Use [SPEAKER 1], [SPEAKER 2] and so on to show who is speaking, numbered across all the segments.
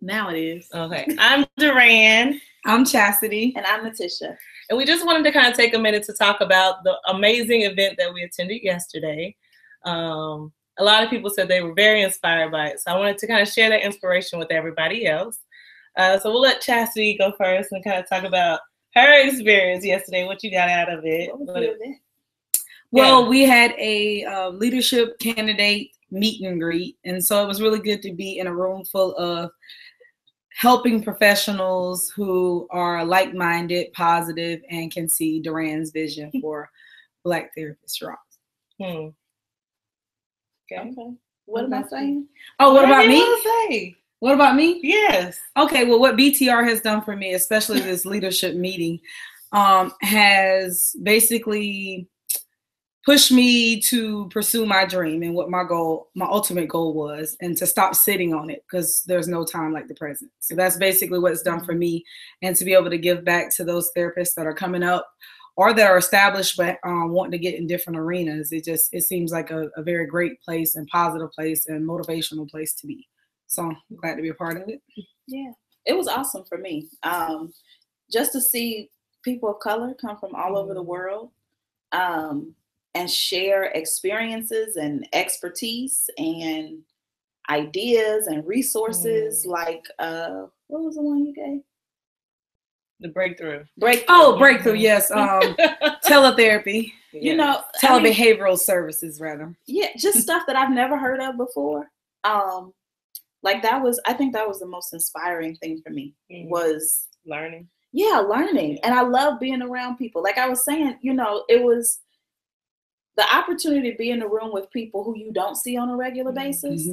[SPEAKER 1] Now it is.
[SPEAKER 2] Okay. I'm Duran.
[SPEAKER 3] I'm Chastity.
[SPEAKER 1] And I'm Natisha.
[SPEAKER 2] And we just wanted to kind of take a minute to talk about the amazing event that we attended yesterday. A lot of people said they were very inspired by it. So I wanted to kind of share that inspiration with everybody else. So we'll let Chastity go first and kind of talk about her experience yesterday, what you got out of it.
[SPEAKER 1] What was the event?
[SPEAKER 3] Well, we had a leadership candidate meet and greet. And so it was really good to be in a room full of helping professionals who are like-minded, positive, and can see Duran's vision for Black Therapists Rock.
[SPEAKER 2] Okay.
[SPEAKER 1] What am I saying?
[SPEAKER 3] Oh, what about me?
[SPEAKER 2] Say?
[SPEAKER 3] What about me?
[SPEAKER 2] Yes.
[SPEAKER 3] Okay, well, what BTR has done for me, especially this leadership meeting, has basically pushed me to pursue my dream and what my ultimate goal was, and to stop sitting on it, because there's no time like the present. So that's basically what it's done for me, and to be able to give back to those therapists that are coming up or that are established but wanting to get in different arenas. It seems like a very great place and positive place and motivational place to be. So I'm glad to be a part of it.
[SPEAKER 1] Yeah, it was awesome for me. Just to see people of color come from all over the world and share experiences and expertise and ideas and resources. Like, what was the one you gave?
[SPEAKER 2] The breakthrough.
[SPEAKER 3] Breakthrough, yes. Teletherapy.
[SPEAKER 1] You know,
[SPEAKER 3] telebehavioral services, rather.
[SPEAKER 1] Yeah, just stuff that I've never heard of before. Like I think that was the most inspiring thing for me, was
[SPEAKER 2] learning.
[SPEAKER 1] Yeah, learning. And I love being around people. Like I was saying, you know, it was the opportunity to be in a room with people who you don't see on a regular basis.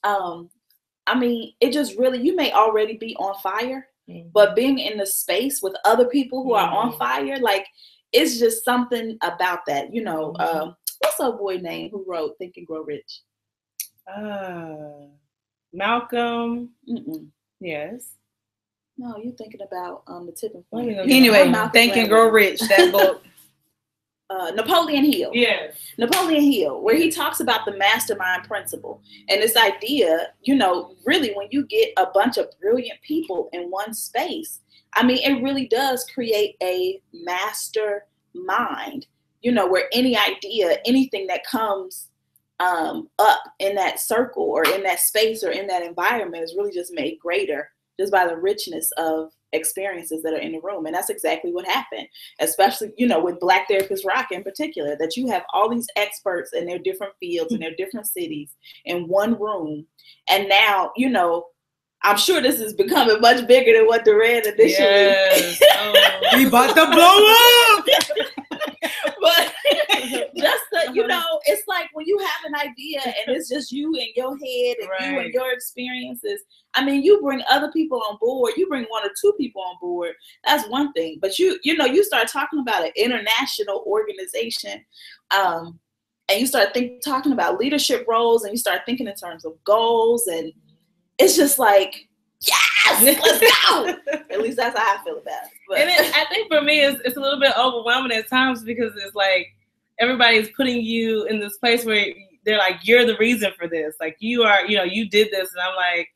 [SPEAKER 1] I mean, it just really, you may already be on fire, but being in the space with other people who are on fire, like, it's just something about that. You know, what's that boy name who wrote Think and Grow Rich?
[SPEAKER 2] Malcolm. Yes.
[SPEAKER 1] No, you're thinking about the tipping point.
[SPEAKER 3] Anyway, Think and Grow Rich, that book.
[SPEAKER 1] Napoleon Hill.
[SPEAKER 2] Yes.
[SPEAKER 1] Napoleon Hill, where he talks about the Mastermind Principle. And this idea, you know, really when you get a bunch of brilliant people in one space, I mean, it really does create a mastermind, you know, where any idea, anything that comes up in that circle or in that space or in that environment is really just made greater just by the richness of experiences that are in the room. And that's exactly what happened, especially, you know, with Black Therapists Rock in particular, that you have all these experts in their different fields and their different cities in one room. And now, you know, I'm sure this is becoming much bigger than what Duran initially.
[SPEAKER 2] Yes.
[SPEAKER 3] We about to blow up.
[SPEAKER 1] But just you know, it's like when you have an idea and it's just you in your head and you and your experiences. I mean, you bring other people on board. You bring one or two people on board. That's one thing. But you know, you start talking about an international organization, and you start talking about leadership roles, and you start thinking in terms of goals, and it's just like, yes, let's go. At least that's how I feel about it. But.
[SPEAKER 2] And I think for me, it's a little bit overwhelming at times, because it's like everybody's putting you in this place where they're like, you're the reason for this. Like, you are, you know, you did this. And I'm like,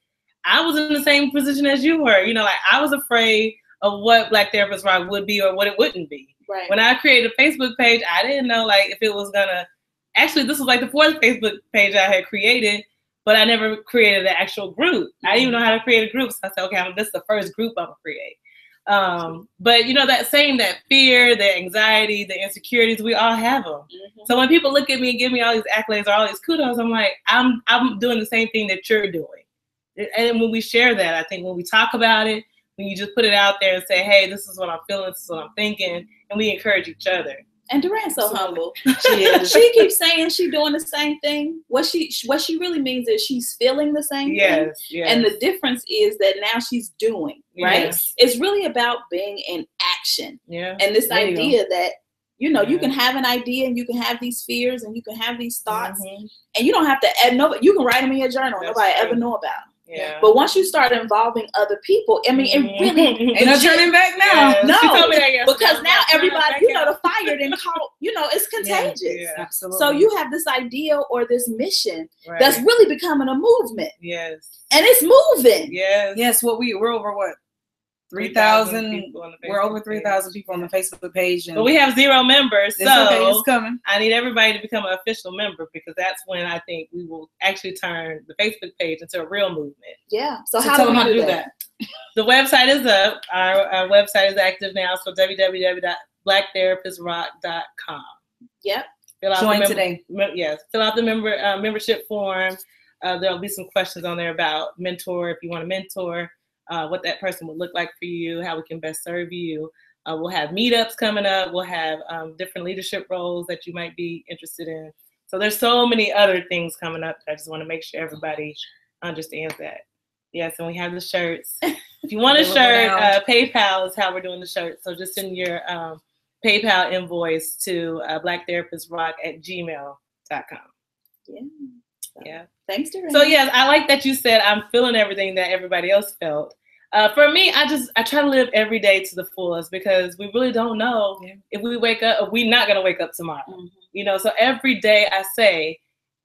[SPEAKER 2] I was in the same position as you were. You know, like, I was afraid of what Black Therapists Rock would be or what it wouldn't be.
[SPEAKER 1] Right.
[SPEAKER 2] When I created a Facebook page, I didn't know, like, if it was gonna, actually, this was like the fourth Facebook page I had created, but I never created an actual group. I didn't even know how to create a group. So I said, okay, this is the first group I'm gonna create. But you know, that fear, the anxiety, the insecurities, we all have them. So when people look at me and give me all these accolades or all these kudos, I'm like, I'm doing the same thing that you're doing. And when we share that, I think when we talk about it, when you just put it out there and say, hey, this is what I'm feeling, this is what I'm thinking, and we encourage each other.
[SPEAKER 1] And Duran's so humble. She keeps saying she's doing the same thing. What she really means is she's feeling the same thing.
[SPEAKER 2] Yes.
[SPEAKER 1] And the difference is that now she's doing, right? Yes. It's really about being in action.
[SPEAKER 2] Yeah.
[SPEAKER 1] And this idea that, you know, you can have an idea and you can have these fears and you can have these thoughts and you don't have to add nobody. You can write them in your journal. Nobody ever know about them.
[SPEAKER 2] Yeah.
[SPEAKER 1] But once you start involving other people, I mean, it really
[SPEAKER 3] ain't no turning back now.
[SPEAKER 2] Yes.
[SPEAKER 1] No,
[SPEAKER 2] She told me that yesterday.
[SPEAKER 1] because now everybody,
[SPEAKER 2] Back
[SPEAKER 1] you know,
[SPEAKER 2] out.
[SPEAKER 1] the fire didn't call, you know, it's contagious.
[SPEAKER 2] Yeah.
[SPEAKER 3] Absolutely.
[SPEAKER 1] So you have this idea or this mission
[SPEAKER 2] Right.
[SPEAKER 1] that's really becoming a movement,
[SPEAKER 2] Yes.
[SPEAKER 1] and it's moving.
[SPEAKER 2] Yes.
[SPEAKER 3] Yes, we're over what?
[SPEAKER 2] 3,000
[SPEAKER 3] 3,000.
[SPEAKER 2] people on the
[SPEAKER 3] We're over
[SPEAKER 2] Facebook
[SPEAKER 3] 3,000
[SPEAKER 2] page.
[SPEAKER 3] people on the Facebook page. And
[SPEAKER 2] But we have 0 members,
[SPEAKER 3] it's okay, it's
[SPEAKER 2] so
[SPEAKER 3] coming.
[SPEAKER 2] I need everybody to become an official member, because that's when I think we will actually turn the Facebook page into a real movement.
[SPEAKER 1] Yeah. So
[SPEAKER 3] So
[SPEAKER 1] how
[SPEAKER 3] tell
[SPEAKER 1] do
[SPEAKER 3] them
[SPEAKER 1] we
[SPEAKER 3] how to
[SPEAKER 1] do
[SPEAKER 3] do
[SPEAKER 1] that?
[SPEAKER 3] that.
[SPEAKER 2] The website is up. Our website is active now, so www.blacktherapistrock.com.
[SPEAKER 1] Yep.
[SPEAKER 3] Join today.
[SPEAKER 2] Yes, fill out the membership form. There'll be some questions on there about mentor, if you want to mentor, what that person would look like for you, how we can best serve you. We'll have meetups coming up. We'll have different leadership roles that you might be interested in. So there's so many other things coming up. I just want to make sure everybody understands that. Yes, and we have the shirts. If you want a shirt, PayPal is how we're doing the shirt. So just send your PayPal invoice to blacktherapistrock@gmail.com.
[SPEAKER 1] Yeah.
[SPEAKER 2] Yeah.
[SPEAKER 1] Thanks, Doreen.
[SPEAKER 2] So yes, I like that you said I'm feeling everything that everybody else felt. For me, I try to live every day to the fullest, because we really don't know if we wake up, or we're not gonna wake up tomorrow.
[SPEAKER 1] Mm-hmm.
[SPEAKER 2] You know, so every day I say,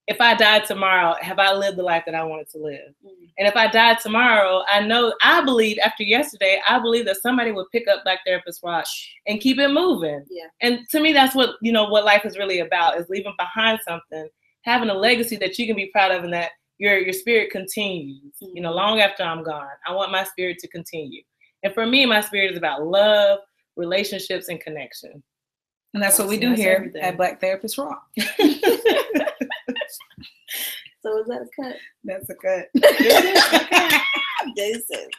[SPEAKER 2] if I died tomorrow, have I lived the life that I wanted to live? Mm-hmm. And if I died tomorrow, I believe after yesterday, I believe that somebody would pick up Black Therapist Rock and keep it moving.
[SPEAKER 1] Yeah.
[SPEAKER 2] And to me, that's what what life is really about, is leaving behind something, having a legacy that you can be proud of, and that your spirit continues, long after I'm gone. I want my spirit to continue. And for me, my spirit is about love, relationships, and connection.
[SPEAKER 3] And that's what we do here at Black Therapist Rock.
[SPEAKER 1] So is that a cut?
[SPEAKER 3] That's a cut.
[SPEAKER 1] Jason.